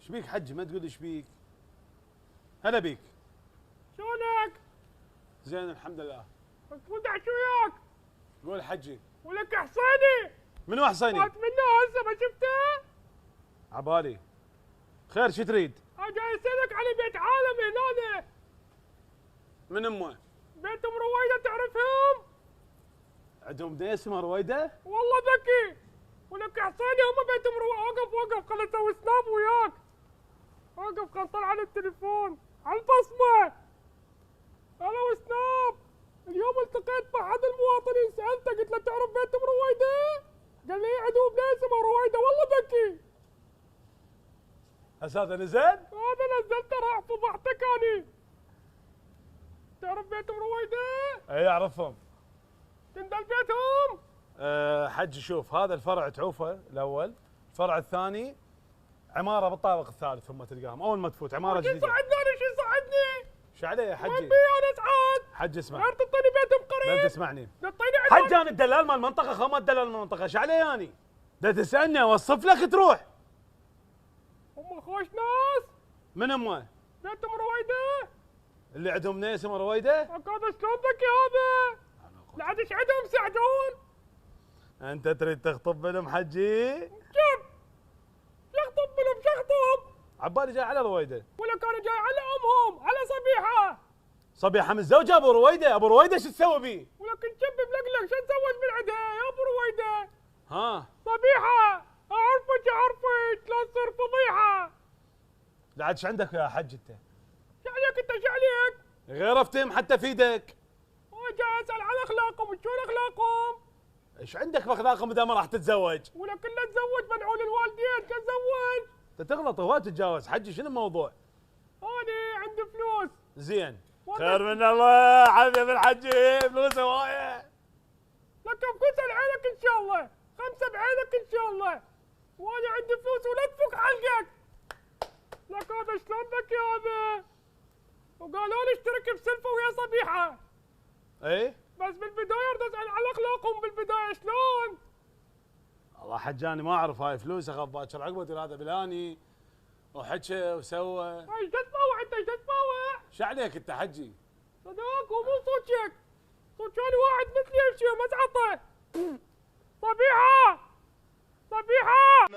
ايش بيك حجي؟ ما تقول ايش بيك؟ هلا بيك. شلونك؟ زين الحمد لله. ولد شو وياك؟ قول حجي. ولك حصيني منو حصيني؟ فات منه هسه ما شفته؟ عبالي. خير شو تريد؟ جاي اسالك على بيت عالم هنا. من امه؟ بيت ام رويده تعرفهم؟ عندهم بنيه اسمها رويده؟ والله ذكي. ولك حصيني هم بيت ام رويده. وقف خل اسوي سناب وياك. وقف خل طلع على التليفون على البصمه. هلا وسناب. اليوم التقيت مع احد المواطنين سالته قلت له تعرف بيت ام رويده؟ قال لي عندهم بنيه اسمها رويده. والله ذكي. هسه هذا نزل؟ هذا نزلته راح فضحتك اني. تعرف بيت ام رويده؟ اي اعرفهم. تندل بيتهم؟ حجي شوف، هذا الفرع تعوفه الاول، الفرع الثاني عماره بالطابق الثالث ثم تلقاهم اول ما تفوت عماره شو جديده. يصعدني انا شو يصعدني؟ ايش عليه يا وين حجي؟ بي انا اسعد؟ حجي اسمع. غير تعطيني بيتهم بس قريب. تسمعني. تعطيني عنوان. حجي انا الدلال مال المنطقه، خل ما تدلل المنطقه، ايش علي يعني؟ ده تسالني اوصف لك تروح. هم خوش ناس. من امه؟ بيت ام رويده. اللي عندهم بنيه اسمها رويده؟ هذا شلون ذكي هذا؟ لا عاد ايش عندهم يساعدون؟ انت تريد تخطب منهم حجي؟ شوف يخطب منهم شخطب. عبالي جاي على رويده. ولك انا جاي على امهم على صبيحه. صبيحه من زوجها ابو رويده، ابو رويده شو تسوي بيه؟ ولك نشب ملقلق شو نسوي من عندها يا ابو رويده؟ ها؟ صبيحه اعرفك لا تصير فضيحه. لا عاد ايش عندك يا حج انت؟ شو عليك انت شو عليك؟ غير افتهم حتى في ايدك. جاي اسال عن اخلاقهم. شلون اخلاقهم؟ ايش عندك باخلاقهم اذا ما راح تتزوج؟ ولكن لا تزوج ملعون الوالدين تزوج. انت تغلط هواي تتجاوز حجي، شنو الموضوع؟ انا عندي فلوس. زين والله. خير من الله حبيب الحجي، فلوس هوايه. لك خمسة بعينك ان شاء الله. خمسة بعينك ان شاء الله. وانا عندي فلوس ولا تفك حلقك. لك هذا شلون ذكي هذا؟ وقالوا لي اشترك بسلفة ويا صبيحة. ايه؟ بس بالبداية اريد اسال على اخلاقهم بالبداية شلون؟ والله حجاني ما اعرف، هاي فلوس اخاف باكر عقبه تقول هذا بلاني وحكى وسوى. ايش تتفوع انت ايش تتفوع؟ شو عليك انت حجي؟ صدق ومو صوتك. صوتاني واحد مثلي يمشي ومسعطه. صبيحة. صبيحة.